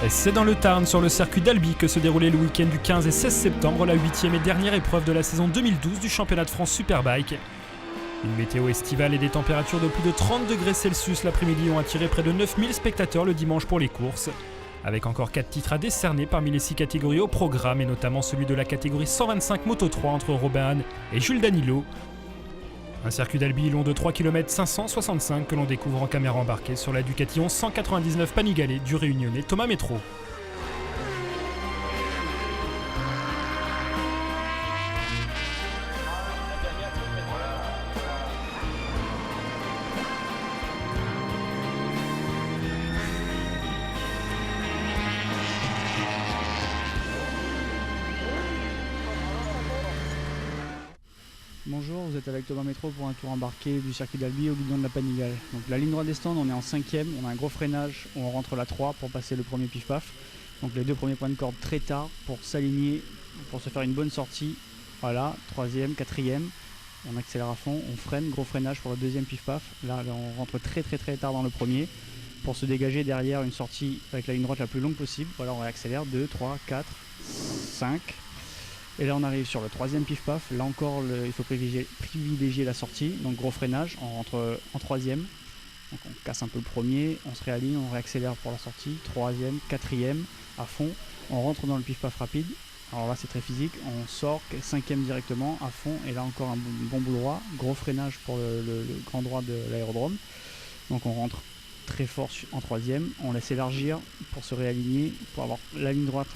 C'est dans le Tarn, sur le circuit d'Albi, que se déroulait le week-end du 15 et 16 septembre la 8e et dernière épreuve de la saison 2012 du championnat de France Superbike. Une météo estivale et des températures de plus de 30 degrés Celsius l'après-midi ont attiré près de 9000 spectateurs le dimanche pour les courses. Avec encore 4 titres à décerner parmi les 6 catégories au programme, et notamment celui de la catégorie 125 Moto 3 entre Robin Hahn et Jules Danilo. Un circuit d'Albi long de 3 km 565 que l'on découvre en caméra embarquée sur la Ducati 1199 Panigale du réunionnais Thomas Métro. Bonjour, vous êtes avec Thomas Métro pour un tour embarqué du circuit d'Albi au guidon de la Panigale. Donc la ligne droite des stands, on est en 5e, on a un gros freinage où on rentre la 3 pour passer le premier pif-paf. Donc les deux premiers points de corde très tard pour s'aligner, pour se faire une bonne sortie. Voilà, 3e, 4e, on accélère à fond, on freine, gros freinage pour le deuxième pif-paf. Là on rentre très tard dans le premier pour se dégager derrière une sortie avec la ligne droite la plus longue possible. Voilà, on réaccélère, 2, 3, 4, 5. Et là on arrive sur le troisième pif-paf, là encore il faut privilégier la sortie, donc gros freinage, on rentre en troisième, donc on casse un peu le premier, on se réaligne, on réaccélère pour la sortie, troisième, quatrième, à fond, on rentre dans le pif-paf rapide, alors là c'est très physique, on sort cinquième directement, à fond, et là encore un bon bout droit, gros freinage pour le grand droit de l'aérodrome, donc on rentre très fort en troisième, on laisse élargir pour se réaligner, pour avoir la ligne droite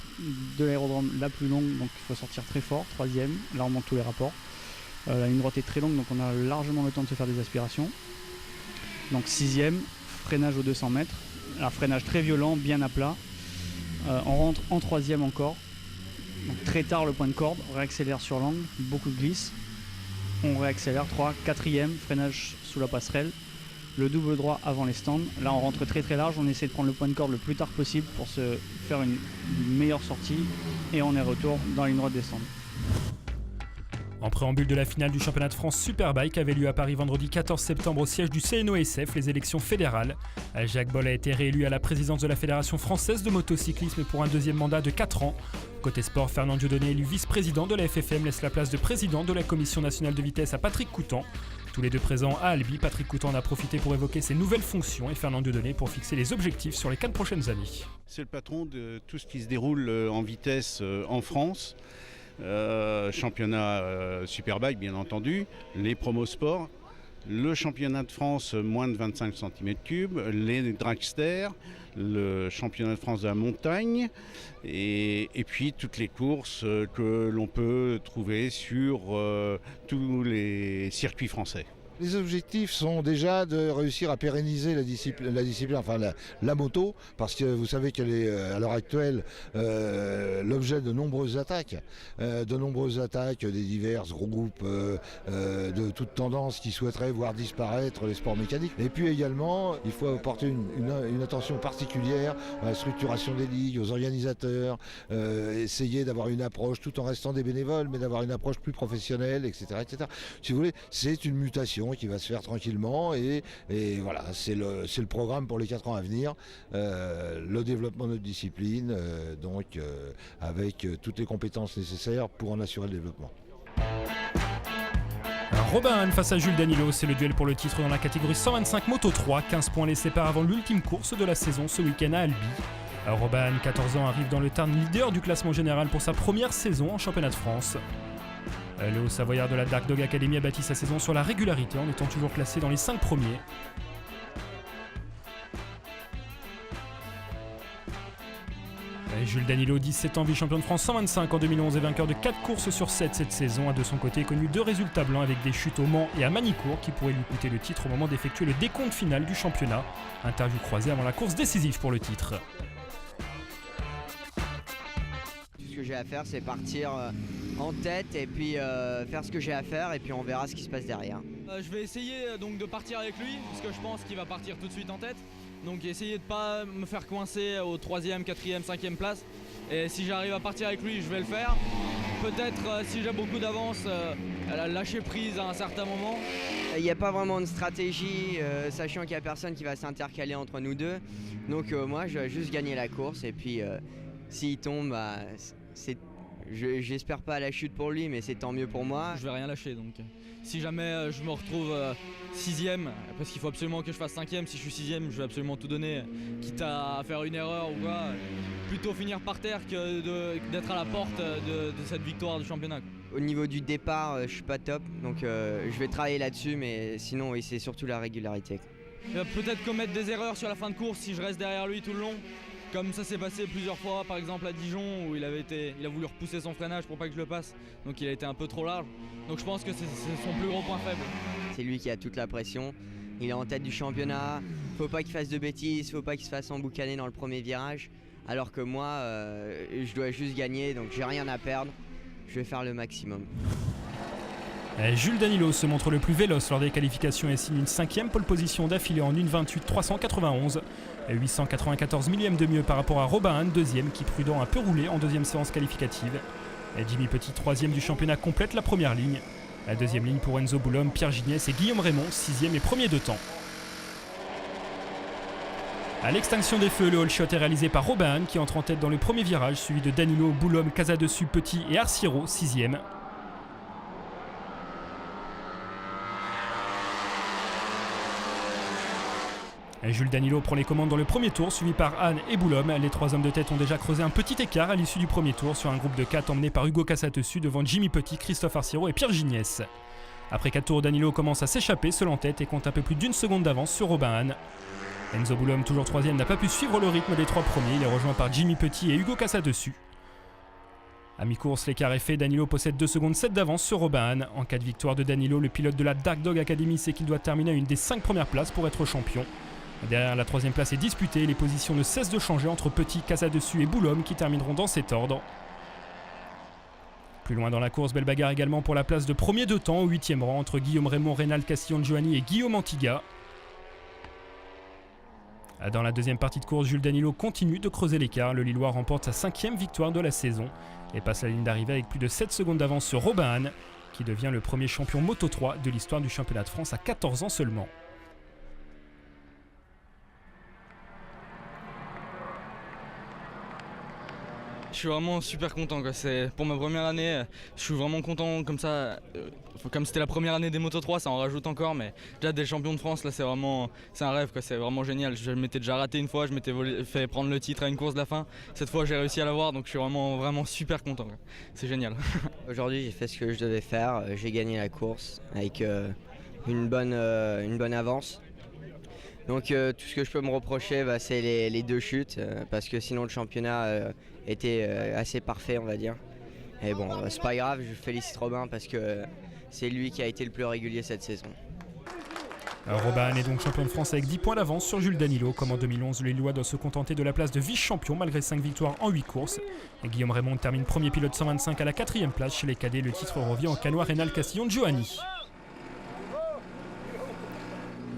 de l'aérodrome la plus longue, donc il faut sortir très fort, troisième, là on monte tous les rapports, la ligne droite est très longue donc on a largement le temps de se faire des aspirations, donc sixième, freinage aux 200 mètres, un freinage très violent, bien à plat, on rentre en troisième encore, donc très tard le point de corde, réaccélère sur l'angle, beaucoup de glisse, on réaccélère, 3, quatrième, freinage sous la passerelle, le double droit avant les stands, là on rentre très large, on essaie de prendre le point de corde le plus tard possible pour se faire une meilleure sortie et on est retour dans la ligne droite des stands. En préambule de la finale du championnat de France Superbike avait lieu à Paris vendredi 14 septembre au siège du CNOSF, les élections fédérales. Jacques Boll a été réélu à la présidence de la Fédération française de motocyclisme pour un deuxième mandat de 4 ans. Côté sport, Fernand Dieudonné, élu vice-président de la FFM, laisse la place de président de la Commission nationale de vitesse à Patrick Coutan. Tous les deux présents à Albi, Patrick Coutan en a profité pour évoquer ses nouvelles fonctions et Fernand Dieudonné pour fixer les objectifs sur les 4 prochaines années. C'est le patron de tout ce qui se déroule en vitesse en France. Championnat Superbike bien entendu, les promos sport, le championnat de France moins de 25 cm3, les dragsters, le championnat de France de la montagne et puis toutes les courses que l'on peut trouver sur tous les circuits français. Les objectifs sont déjà de réussir à pérenniser la discipline, enfin la moto, parce que vous savez qu'elle est à l'heure actuelle l'objet de nombreuses attaques des divers gros groupes de toutes tendances qui souhaiteraient voir disparaître les sports mécaniques. Et puis également, il faut apporter une attention particulière à la structuration des ligues, aux organisateurs, essayer d'avoir une approche tout en restant des bénévoles, mais d'avoir une approche plus professionnelle, etc., etc. Si vous voulez, c'est une mutation qui va se faire tranquillement et voilà, c'est le programme pour les 4 ans à venir, le développement de notre discipline, avec toutes les compétences nécessaires pour en assurer le développement. Robin Hahn face à Jules Danilo, c'est le duel pour le titre dans la catégorie 125 Moto 3, 15 points les séparent avant l'ultime course de la saison ce week-end à Albi. Robin Hahn, 14 ans, arrive dans le Tarn leader du classement général pour sa première saison en championnat de France. Le Haut-Savoyard de la Dark Dog Academy a bâti sa saison sur la régularité en étant toujours classé dans les 5 premiers. Jules Danilo, 17 ans, vice-champion de France 125 en 2011 et vainqueur de 4 courses sur 7 cette saison, a de son côté connu 2 résultats blancs avec des chutes au Mans et à Manicourt qui pourraient lui coûter le titre au moment d'effectuer le décompte final du championnat. Interview croisée avant la course décisive pour le titre. Ce que j'ai à faire, c'est partir en tête et puis faire ce que j'ai à faire et puis on verra ce qui se passe derrière. Je vais essayer donc de partir avec lui parce que je pense qu'il va partir tout de suite en tête. Donc essayer de ne pas me faire coincer aux 3e, 4e, 5e place Et si j'arrive à partir avec lui, je vais le faire. Peut-être si j'ai beaucoup d'avance, lâcher prise à un certain moment. Il n'y a pas vraiment de stratégie, sachant qu'il n'y a personne qui va s'intercaler entre nous deux. Donc moi, je vais juste gagner la course. Et puis, s'il tombe, j'espère pas la chute pour lui, mais c'est tant mieux pour moi. Je vais rien lâcher. Donc, si jamais je me retrouve 6ème, parce qu'il faut absolument que je fasse 5ème, si je suis 6ème, je vais absolument tout donner, quitte à faire une erreur ou quoi. Plutôt finir par terre que d'être à la porte de cette victoire du championnat. Au niveau du départ, je suis pas top, donc je vais travailler là-dessus, mais sinon oui, c'est surtout la régularité. Il va peut-être commettre des erreurs sur la fin de course si je reste derrière lui tout le long, comme ça s'est passé plusieurs fois, par exemple à Dijon où il a voulu repousser son freinage pour pas que je le passe, donc il a été un peu trop large. Donc je pense que c'est son plus gros point faible. C'est lui qui a toute la pression, il est en tête du championnat, faut pas qu'il fasse de bêtises, faut pas qu'il se fasse emboucaner dans le premier virage, alors que moi, je dois juste gagner, donc j'ai rien à perdre, je vais faire le maximum. Jules Danilo se montre le plus véloce lors des qualifications et signe une 5e pole position d'affilée en 1:28.391, 894 millièmes de mieux par rapport à Robin Hahn, 2e, qui prudent a peu roulé en 2e séance qualificative. Jimmy Petit, 3e du championnat, complète la première ligne. La 2e ligne pour Enzo Boulom, Pierre Gignac et Guillaume Raymond, 6e et 1er de temps. À l'extinction des feux, le all shot est réalisé par Robin Hahn qui entre en tête dans le premier virage, suivi de Danilo, Boulom, Casadessus, Petit et Arciero, 6e. Jules Danilo prend les commandes dans le premier tour, suivi par Hahn et Boulom. Les 3 hommes de tête ont déjà creusé un petit écart à l'issue du premier tour sur un groupe de 4 emmené par Hugo Casadessus devant Jimmy Petit, Christophe Arciero et Pierre Gignac. Après 4 tours, Danilo commence à s'échapper, seul en tête et compte un peu plus d'1 seconde d'avance sur Robin Hahn. Enzo Boulom, toujours 3e, n'a pas pu suivre le rythme des 3 premiers. Il est rejoint par Jimmy Petit et Hugo Casadessus. À mi-course, l'écart est fait. Danilo possède 2 secondes 7 d'avance sur Robin Hahn. En cas de victoire de Danilo, le pilote de la Dark Dog Academy sait qu'il doit terminer à une des 5 premières places pour être champion. Derrière, la 3e place est disputée. Les positions ne cessent de changer entre Petit, Casadessus et Boulom qui termineront dans cet ordre. Plus loin dans la course, belle bagarre également pour la place de premier de temps au 8e rang entre Guillaume Raymond, Reynald Castillon-Giovanni et Guillaume Antiga. Dans la 2e partie de course, Jules Danilo continue de creuser l'écart. Le Lillois remporte sa 5e victoire de la saison et passe la ligne d'arrivée avec plus de 7 secondes d'avance sur Robin Hahn, qui devient le premier champion Moto 3 de l'histoire du championnat de France à 14 ans seulement. Je suis vraiment super content, quoi. C'est pour ma première année, je suis vraiment content comme ça. Comme c'était la première année des Moto 3, ça en rajoute encore, mais déjà des champions de France, là c'est un rêve, quoi. C'est vraiment génial. Je m'étais déjà raté une fois, je m'étais fait prendre le titre à une course de la fin. Cette fois j'ai réussi à l'avoir, donc je suis vraiment super content, quoi. C'est génial. Aujourd'hui j'ai fait ce que je devais faire, j'ai gagné la course avec une bonne avance. Donc tout ce que je peux me reprocher, c'est les 2 chutes, parce que sinon le championnat était assez parfait, on va dire. Et bon, c'est pas grave, je félicite Robin parce que c'est lui qui a été le plus régulier cette saison. Robin Hahn est donc champion de France avec 10 points d'avance sur Jules Danilo. Comme en 2011, le Lillois doit se contenter de la place de vice-champion malgré 5 victoires en 8 courses. Et Guillaume Raymond termine premier pilote 125 à la 4e place. Chez les cadets, le titre revient en canois Reynald Castillon-Giovanni.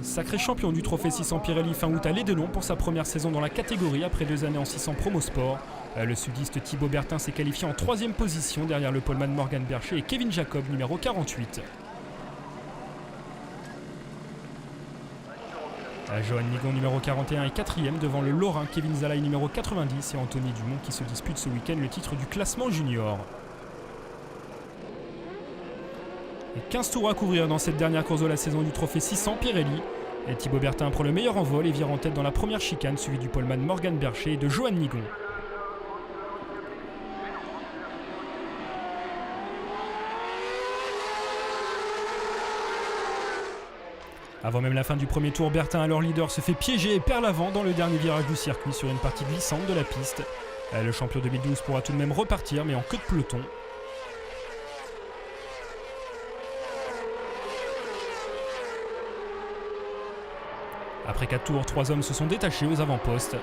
Sacré champion du trophée 600 Pirelli fin août à Lédenon pour sa première saison dans la catégorie après 2 années en 600 Promo Sport. Le sudiste Thibaut Bertin s'est qualifié en 3e position derrière le poleman Morgan Bercher et Kevin Jacob numéro 48. Johan Nigon numéro 41 est 4e devant le Lorrain Kevin Zalaï numéro 90 et Anthony Dumont qui se dispute ce week-end le titre du classement junior. Et 15 tours à couvrir dans cette dernière course de la saison du trophée 600 Pirelli. Et Thibaut Bertin prend le meilleur envol et vire en tête dans la première chicane, suivi du poleman Morgan Bercher et de Johan Nigon. Avant même la fin du premier tour, Bertin, alors leader, se fait piéger et perd l'avant dans le dernier virage du circuit sur une partie glissante de la piste. Le champion 2012 pourra tout de même repartir, mais en queue de peloton. Après 4 tours, 3 hommes se sont détachés aux avant-postes.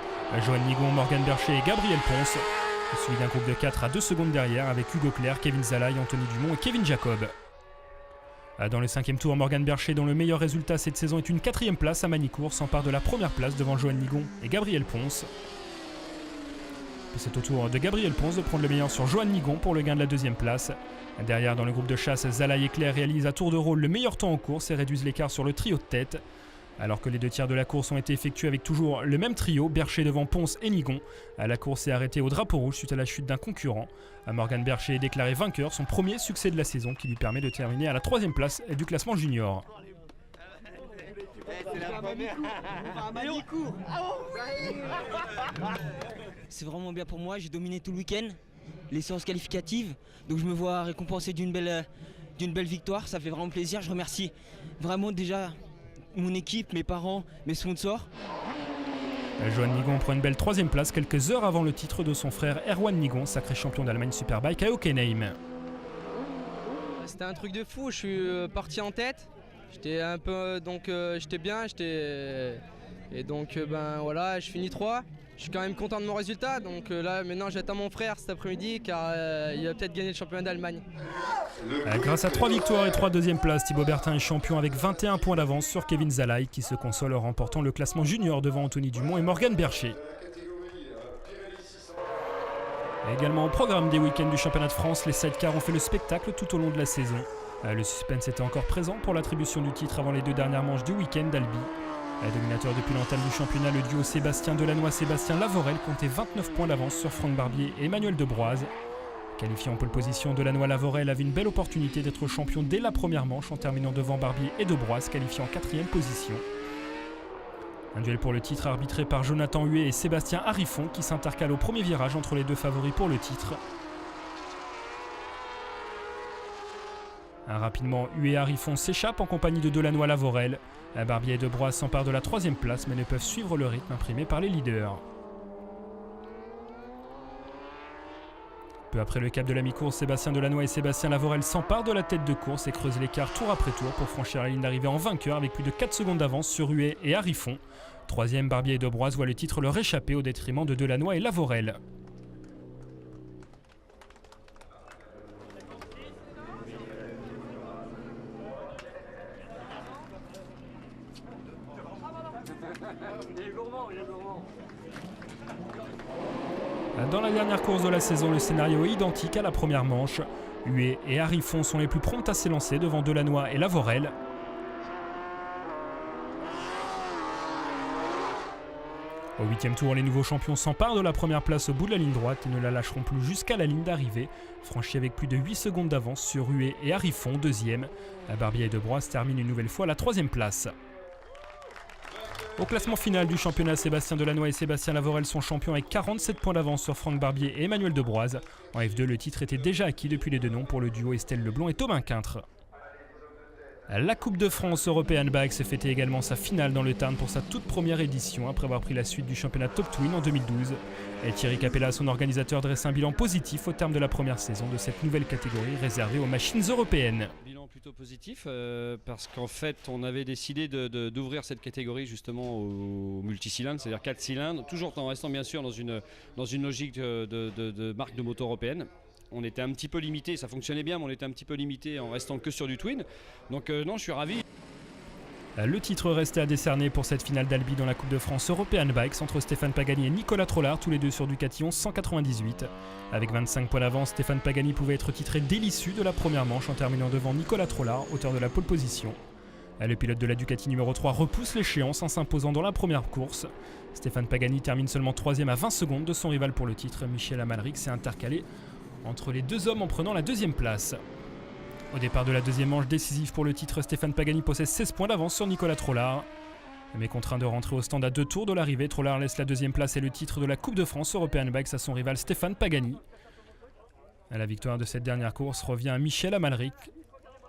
Johan Nigon, Morgan Bercher et Gabriel Ponce, suivi d'un groupe de 4 à 2 secondes derrière avec Hugo Clerc, Kevin Zalaï, Anthony Dumont et Kevin Jacob. Dans le 5e tour, Morgan Bercher, dont le meilleur résultat cette saison est une 4e place à Manicourt, s'empare de la première place devant Johan Nigon et Gabriel Ponce. Puis c'est au tour de Gabriel Ponce de prendre le meilleur sur Johan Nigon pour le gain de la deuxième place. Derrière, dans le groupe de chasse, Zalaï et Claire réalisent à tour de rôle le meilleur temps en course et réduisent l'écart sur le trio de tête. Alors que les 2 tiers de la course ont été effectués avec toujours le même trio, Bercher devant Ponce et Nigon. La course est arrêtée au drapeau rouge suite à la chute d'un concurrent. Morgan Bercher est déclaré vainqueur, son premier succès de la saison qui lui permet de terminer à la 3e place du classement junior. C'est vraiment bien pour moi, j'ai dominé tout le week-end, les séances qualificatives, donc je me vois récompensé d'une belle victoire, ça fait vraiment plaisir. Je remercie vraiment déjà mon équipe, mes parents, mes sponsors. Johan Nigon prend une belle 3e place quelques heures avant le titre de son frère Erwan Nigon, sacré champion d'Allemagne Superbike à Hockenheim. C'était un truc de fou, je suis parti en tête. J'étais un peu, j'étais bien, et donc voilà, je finis 3. Je suis quand même content de mon résultat, donc là maintenant j'attends mon frère cet après-midi car il va peut-être gagner le championnat d'Allemagne. Grâce à 3 victoires et 3 deuxièmes places, Thibaut Bertin est champion avec 21 points d'avance sur Kevin Zalaï qui se console en remportant le classement junior devant Anthony Dumont et Morgan Bercher. Également au programme des week-ends du championnat de France, les sidecars ont fait le spectacle tout au long de la saison. Le suspense était encore présent pour l'attribution du titre avant les 2 dernières manches du week-end d'Albi. Dominateur depuis l'entame du championnat, le duo Sébastien Delannoy-Sébastien Lavorel comptait 29 points d'avance sur Franck Barbier et Emmanuel Debroise. Qualifié en pole position, Delannoy-Lavorel avait une belle opportunité d'être champion dès la première manche en terminant devant Barbier et Debroise, qualifié en 4e position. Un duel pour le titre arbitré par Jonathan Huet et Sébastien Harifon qui s'intercale au premier virage entre les 2 favoris pour le titre. Rapidement, Huet et Harifon s'échappent en compagnie de Delannoy-Lavorel. Barbier et Debroise s'emparent de la 3e place mais ne peuvent suivre le rythme imprimé par les leaders. Peu après le cap de la mi-course, Sébastien Delannoy et Sébastien Lavorel s'emparent de la tête de course et creusent l'écart tour après tour pour franchir la ligne d'arrivée en vainqueur avec plus de 4 secondes d'avance sur Huet et Harifon. 3e, Barbier et Debroise voient le titre leur échapper au détriment de Delannoy et Lavorel. Dans la dernière course de la saison, le scénario est identique à la première manche. Huet et Harifon sont les plus prompts à s'élancer devant Delannoy et Lavorel. Au 8e tour, les nouveaux champions s'emparent de la première place au bout de la ligne droite et ne la lâcheront plus jusqu'à la ligne d'arrivée, franchie avec plus de 8 secondes d'avance sur Huet et Harifon, 2e. Barbier et Debroise terminent une nouvelle fois à la 3e place. Au classement final du championnat, Sébastien Delannoy et Sébastien Lavorel sont champions avec 47 points d'avance sur Franck Barbier et Emmanuel Debroise. En F2, le titre était déjà acquis depuis les 2 noms pour le duo Estelle Leblond et Thomas Quintre. La Coupe de France European Bike se fêtait également sa finale dans le Tarn pour sa toute première édition après avoir pris la suite du championnat Top Twin en 2012. Et Thierry Capella, son organisateur, dresse un bilan positif au terme de la première saison de cette nouvelle catégorie réservée aux machines européennes. Bilan plutôt positif parce qu'en fait on avait décidé d'ouvrir cette catégorie justement aux multicylindres, c'est-à-dire 4 cylindres, toujours en restant bien sûr dans une logique de marque de moto européenne. On était un petit peu limité, ça fonctionnait bien, mais on était un petit peu limité en restant que sur du twin. Donc non, je suis ravi. Le titre restait à décerner pour cette finale d'Albi dans la Coupe de France European Bikes entre Stéphane Pagani et Nicolas Trollard, tous les deux sur Ducati 1198. Avec 25 points d'avance, Stéphane Pagani pouvait être titré dès l'issue de la première manche en terminant devant Nicolas Trollard, auteur de la pole position. Le pilote de la Ducati numéro 3 repousse l'échéance en s'imposant dans la première course. Stéphane Pagani termine seulement 3e à 20 secondes de son rival pour le titre. Michel Amalric s'est intercalé entre les 2 hommes en prenant la 2e place. Au départ de la 2e manche décisive pour le titre, Stéphane Pagani possède 16 points d'avance sur Nicolas Trollard. Mais contraint de rentrer au stand à 2 tours de l'arrivée, Trollard laisse la 2e place et le titre de la Coupe de France European Bikes à son rival Stéphane Pagani. La victoire de cette dernière course revient à Michel Amalric.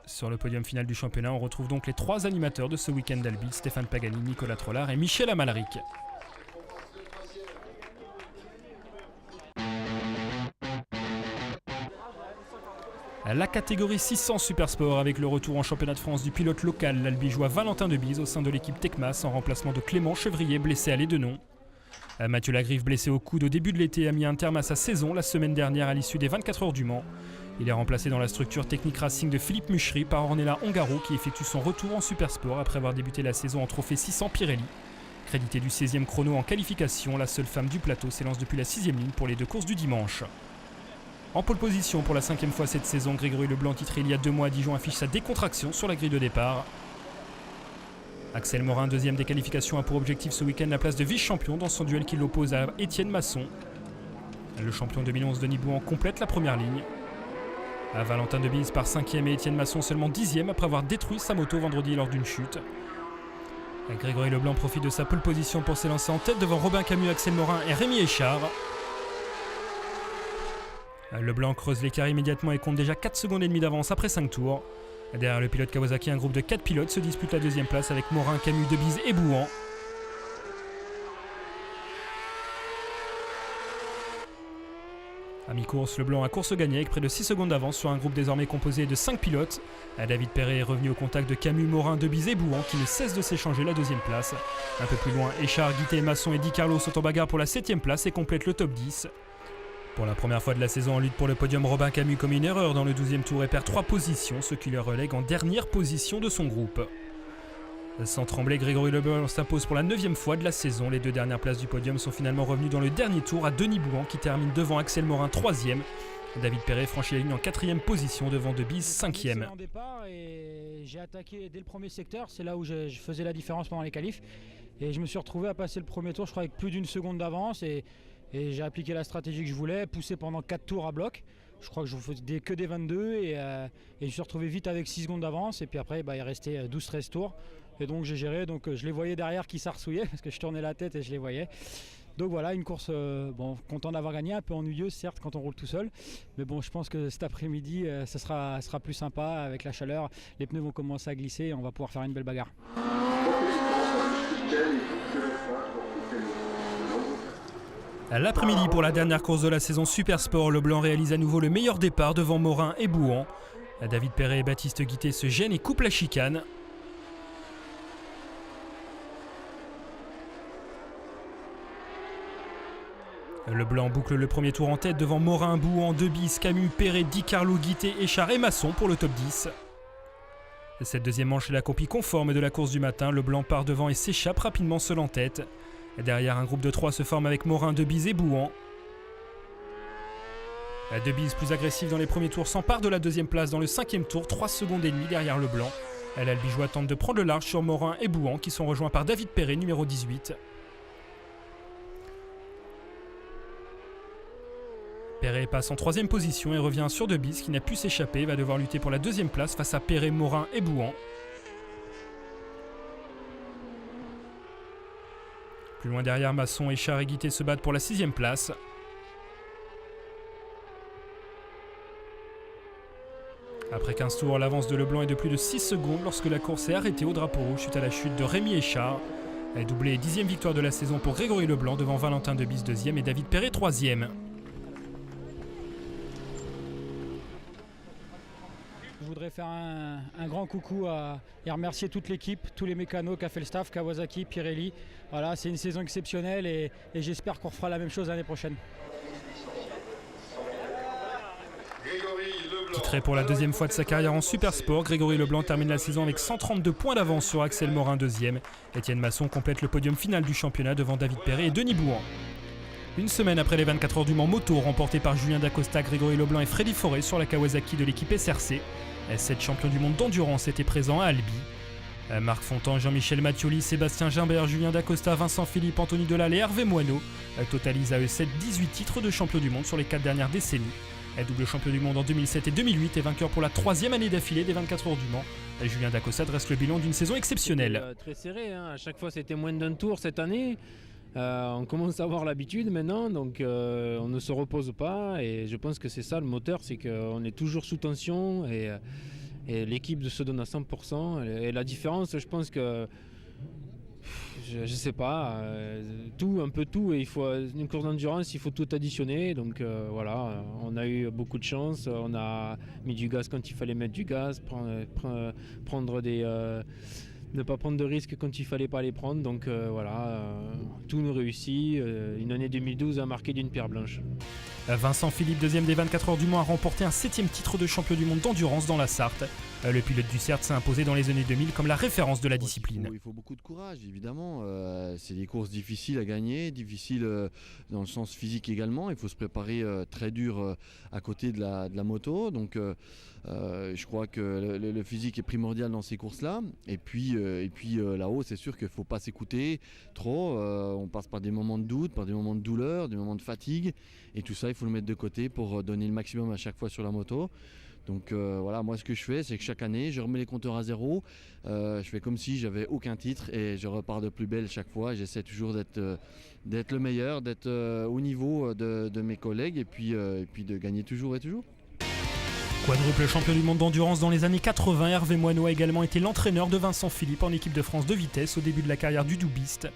Sur le podium final du championnat, on retrouve donc les 3 animateurs de ce week-end d'Albi, Stéphane Pagani, Nicolas Trollard et Michel Amalric. La catégorie 600 Supersport avec le retour en championnat de France du pilote local, l'Albigeois Valentin Debise au sein de l'équipe Tecmas en remplacement de Clément Chevrier blessé à l'Édenon. Mathieu Lagrive, blessé au coude au début de l'été, a mis un terme à sa saison la semaine dernière à l'issue des 24 heures du Mans. Il est remplacé dans la structure technique Racing de Philippe Muchery par Ornella Ongaro qui effectue son retour en Supersport après avoir débuté la saison en trophée 600 Pirelli. Crédité du 16e chrono en qualification, la seule femme du plateau s'élance depuis la 6e ligne pour les 2 courses du dimanche. En pole position pour la 5e fois cette saison, Grégory Leblanc, titré il y a 2 mois à Dijon, affiche sa décontraction sur la grille de départ. Axel Morin, 2e des qualifications, a pour objectif ce week-end la place de vice-champion dans son duel qui l'oppose à Étienne Masson. Le champion 2011 Denis Bouhan complète la première ligne. Valentin Debise part 5e et Étienne Masson seulement 10e après avoir détruit sa moto vendredi lors d'une chute. Grégory Leblanc profite de sa pole position pour s'élancer en tête devant Robin Camus, Axel Morin et Rémi Échard. Leblanc creuse l'écart immédiatement et compte déjà 4 secondes et demie d'avance après 5 tours. Derrière le pilote Kawasaki, un groupe de 4 pilotes se dispute la 2e place avec Morin, Camus, Debise et Bouhan. À mi-course, Leblanc a course gagnée avec près de 6 secondes d'avance sur un groupe désormais composé de 5 pilotes. David Perret est revenu au contact de Camus, Morin, Debise et Bouhan qui ne cessent de s'échanger la 2e place. Un peu plus loin, Échard, Guité, Masson et Di Carlo sont en bagarre pour la 7e place et complètent le top 10. Pour la première fois de la saison en lutte pour le podium, Robin Camus commet une erreur dans le 12e tour et perd 3 positions, ce qui le relègue en dernière position de son groupe. Sans trembler, Grégory Leblanc s'impose pour la 9e fois de la saison. Les 2 dernières places du podium sont finalement revenues dans le dernier tour à Denis Bouhan qui termine devant Axel Morin 3e. David Perret franchit la ligne en 4e position devant Debise 5e. J'ai attaqué dès le premier secteur, c'est là où je faisais la différence pendant les qualifs. Et je me suis retrouvé à passer le premier tour, je crois, avec plus d'1 seconde d'avance. Et j'ai appliqué la stratégie que je voulais, poussé pendant 4 tours à bloc. Je crois que je faisais que des 22 et je me suis retrouvé vite avec 6 secondes d'avance. Et puis après, il restait 12-13 tours. Et donc j'ai géré, je les voyais derrière qui s'arsouillaient parce que je tournais la tête et je les voyais. Donc voilà, une course, content d'avoir gagné, un peu ennuyeuse certes quand on roule tout seul. Mais bon, je pense que cet après-midi, ça sera plus sympa avec la chaleur. Les pneus vont commencer à glisser et on va pouvoir faire une belle bagarre. L'après-midi pour la dernière course de la saison Super Sport, Leblanc réalise à nouveau le meilleur départ devant Morin et Bouhan. David Perret et Baptiste Guité se gênent et coupent la chicane. Leblanc boucle le premier tour en tête devant Morin, Bouhan, Debise, Camus, Perret, Di Carlo, Guité, Échard et Masson pour le top 10. Cette 2e manche est la copie conforme de la course du matin. Leblanc part devant et s'échappe rapidement seul en tête. Derrière, un groupe de 3 se forme avec Morin, Debise et Bouhan. Debise, plus agressif dans les premiers tours, s'empare de la 2e place dans le 5e tour, 3 secondes et demie derrière Leblanc. L'Albigeois tente de prendre le large sur Morin et Bouhan qui sont rejoints par David Perret, numéro 18. Perret passe en 3e position et revient sur Debise qui n'a pu s'échapper, va devoir lutter pour la 2e place face à Perret, Morin et Bouhan. Plus loin derrière, Masson, Échard et Guité se battent pour la 6e place. Après 15 tours, l'avance de Leblanc est de plus de 6 secondes lorsque la course est arrêtée au drapeau rouge suite à la chute de Rémi Échard. Doublé et 10e victoire de la saison pour Grégory Leblanc devant Valentin Debise 2e et David Perret 3e. Je voudrais faire un grand coucou et remercier toute l'équipe, tous les mécanos qu'a fait le staff, Kawasaki, Pirelli. Voilà, c'est une saison exceptionnelle et j'espère qu'on refera la même chose l'année prochaine. Titré pour la 2e fois de sa carrière en Super Sport, Grégory Leblanc termine la saison avec 132 points d'avance sur Axel Morin 2e. Étienne Masson complète le podium final du championnat devant David Perret et Denis Bouhan. Une semaine après les 24 heures du Mans moto remportées par Julien Dacosta, Grégory Leblanc et Freddy Forêt sur la Kawasaki de l'équipe SRC. 7 champions du monde d'endurance étaient présents à Albi. Marc Fontan, Jean-Michel Mattioli, Sébastien Gimbert, Julien Dacosta, Vincent Philippe, Anthony Delal et Hervé Moineau totalisent à eux 18 titres de champion du monde sur les 4 dernières décennies. Double champion du monde en 2007 et 2008 et vainqueur pour la 3e année d'affilée des 24 heures du Mans. Julien Dacosta dresse le bilan d'une saison exceptionnelle. Très serré, hein. À chaque fois c'était moins d'un tour cette année. On commence à avoir l'habitude maintenant, donc on ne se repose pas et je pense que c'est ça le moteur, c'est qu'on est toujours sous tension et l'équipe se donne à 100%. Et la différence, je pense que, je sais pas, un peu tout, et il faut une course d'endurance, il faut tout additionner, donc voilà, on a eu beaucoup de chance, on a mis du gaz quand il fallait mettre du gaz, prendre ne pas prendre de risques quand il fallait pas les prendre. Donc tout nous réussit. Une année 2012 à marquer d'une pierre blanche. Vincent Philippe, deuxième des 24 heures du Mans, a remporté un 7e titre de champion du monde d'endurance dans la Sarthe. Le pilote du CERT s'est imposé dans les années 2000 comme la référence de la discipline. Il faut beaucoup de courage, évidemment. C'est des courses difficiles à gagner, difficiles dans le sens physique également. Il faut se préparer très dur à côté de la moto. Donc je crois que le physique est primordial dans ces courses-là. Et puis là-haut, c'est sûr qu'il ne faut pas s'écouter trop. On passe par des moments de doute, par des moments de douleur, des moments de fatigue. Et tout ça, il faut le mettre de côté pour donner le maximum à chaque fois sur la moto. Donc voilà, moi ce que je fais, c'est que chaque année, je remets les compteurs à zéro. Je fais comme si j'avais aucun titre et je repars de plus belle chaque fois. J'essaie toujours d'être le meilleur, d'être au niveau de mes collègues et puis de gagner toujours et toujours. Quadruple champion du monde d'endurance dans les années 80, Hervé Moineau a également été l'entraîneur de Vincent Philippe en équipe de France de vitesse au début de la carrière du doubiste.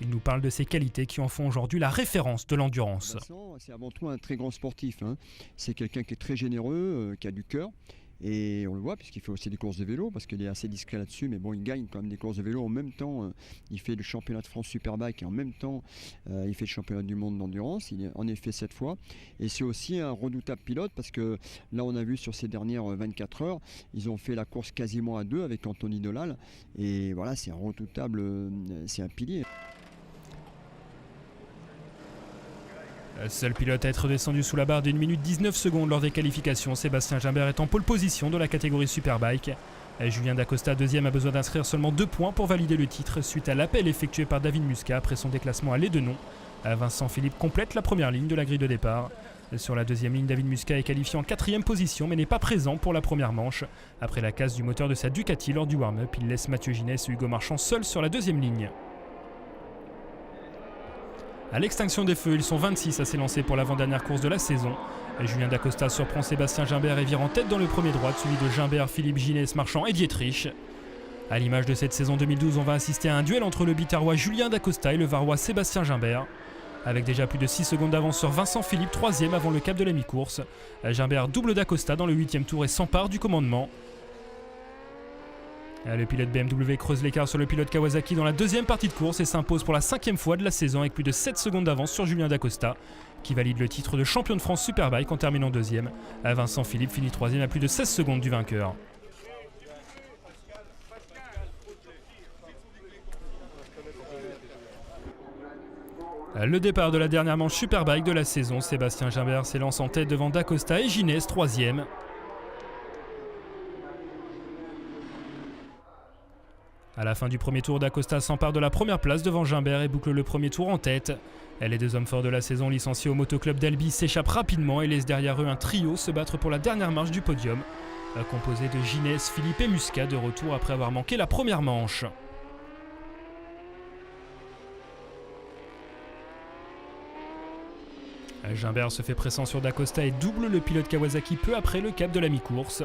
Il nous parle de ses qualités qui en font aujourd'hui la référence de l'endurance. Vincent, c'est avant tout un très grand sportif. C'est quelqu'un qui est très généreux, qui a du cœur. Et on le voit puisqu'il fait aussi des courses de vélo, parce qu'il est assez discret là-dessus, mais bon, il gagne quand même des courses de vélo. En même temps, il fait le championnat de France Superbike et en même temps, il fait le championnat du monde d'endurance. Il est en effet 7 fois. Et c'est aussi un redoutable pilote parce que là, on a vu sur ces dernières 24 heures, ils ont fait la course quasiment à 2 avec Anthony Delal. Et voilà, c'est un redoutable, c'est un pilier. Seul pilote à être descendu sous la barre d'1 minute 19 secondes lors des qualifications, Sébastien Gimbert est en pole position de la catégorie Superbike. Julien Dacosta, deuxième, a besoin d'inscrire seulement 2 points pour valider le titre suite à l'appel effectué par David Muscat après son déclassement à l'Aidenon. Vincent Philippe complète la première ligne de la grille de départ. Sur la deuxième ligne, David Muscat est qualifié en 4e position mais n'est pas présent pour la première manche. Après la casse du moteur de sa Ducati lors du warm-up, il laisse Mathieu Ginès et Hugo Marchand seuls sur la deuxième ligne. À l'extinction des feux, ils sont 26 à s'élancer pour l'avant-dernière course de la saison. Julien Dacosta surprend Sébastien Gimbert et vire en tête dans le premier droit, suivi de Gimbert, Philippe, Ginès, Marchand et Dietrich. À l'image de cette saison 2012, on va assister à un duel entre le Bitarois Julien Dacosta et le Varois Sébastien Gimbert. Avec déjà plus de 6 secondes d'avance sur Vincent Philippe, 3e avant le cap de la mi-course. Gimbert double Dacosta dans le 8e tour et s'empare du commandement. Le pilote BMW creuse l'écart sur le pilote Kawasaki dans la deuxième partie de course et s'impose pour la 5e fois de la saison avec plus de 7 secondes d'avance sur Julien Dacosta, qui valide le titre de champion de France Superbike en terminant 2e. Vincent Philippe finit 3e à plus de 16 secondes du vainqueur. Le départ de la dernière manche Superbike de la saison, Sébastien Gimbert s'élance en tête devant Dacosta et Ginès, 3e. À la fin du premier tour, Dacosta s'empare de la première place devant Gimbert et boucle le premier tour en tête. Les 2 hommes forts de la saison licenciés au motoclub d'Albi s'échappent rapidement et laissent derrière eux un trio se battre pour la dernière marche du podium, composé de Ginès, Philippe et Muscat de retour après avoir manqué la première manche. Gimbert se fait pressant sur Dacosta et double le pilote Kawasaki peu après le cap de la mi-course.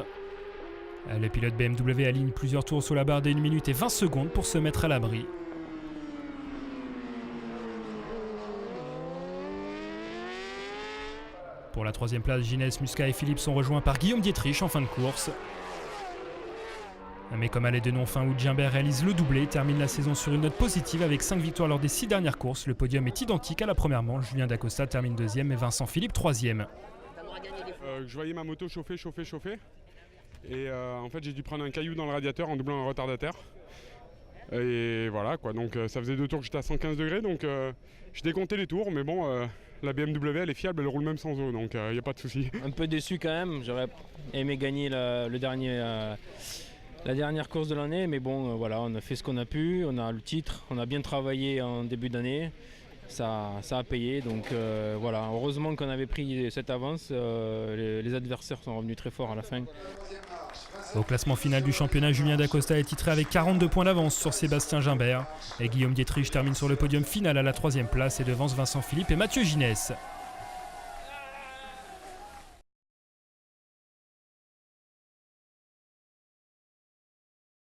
Le pilote BMW aligne plusieurs tours sous la barre d'1 minute et 20 secondes pour se mettre à l'abri. Pour la 3e place, Ginès, Muscat et Philippe sont rejoints par Guillaume Dietrich en fin de course. Mais comme à l'Aidenon fin août, Gimbert réalise le doublé et termine la saison sur une note positive avec 5 victoires lors des 6 dernières courses. Le podium est identique à la première manche. Julien Dacosta termine 2e et Vincent Philippe 3e. Je voyais ma moto chauffer. Et en fait j'ai dû prendre un caillou dans le radiateur en doublant un retardataire. Et voilà quoi, donc ça faisait 2 tours que j'étais à 115 degrés, donc je décomptais les tours, mais bon, la BMW elle est fiable, elle roule même sans eau, donc il n'y a pas de souci. Un peu déçu quand même, j'aurais aimé gagner la dernière course de l'année, mais bon voilà, on a fait ce qu'on a pu, on a le titre, on a bien travaillé en début d'année. Ça a payé, donc voilà, heureusement qu'on avait pris cette avance, les adversaires sont revenus très forts à la fin. Au classement final du championnat, Julien Dacosta est titré avec 42 points d'avance sur Sébastien Gimbert et Guillaume Dietrich termine sur le podium final à la 3e place et devance Vincent Philippe et Mathieu Ginès.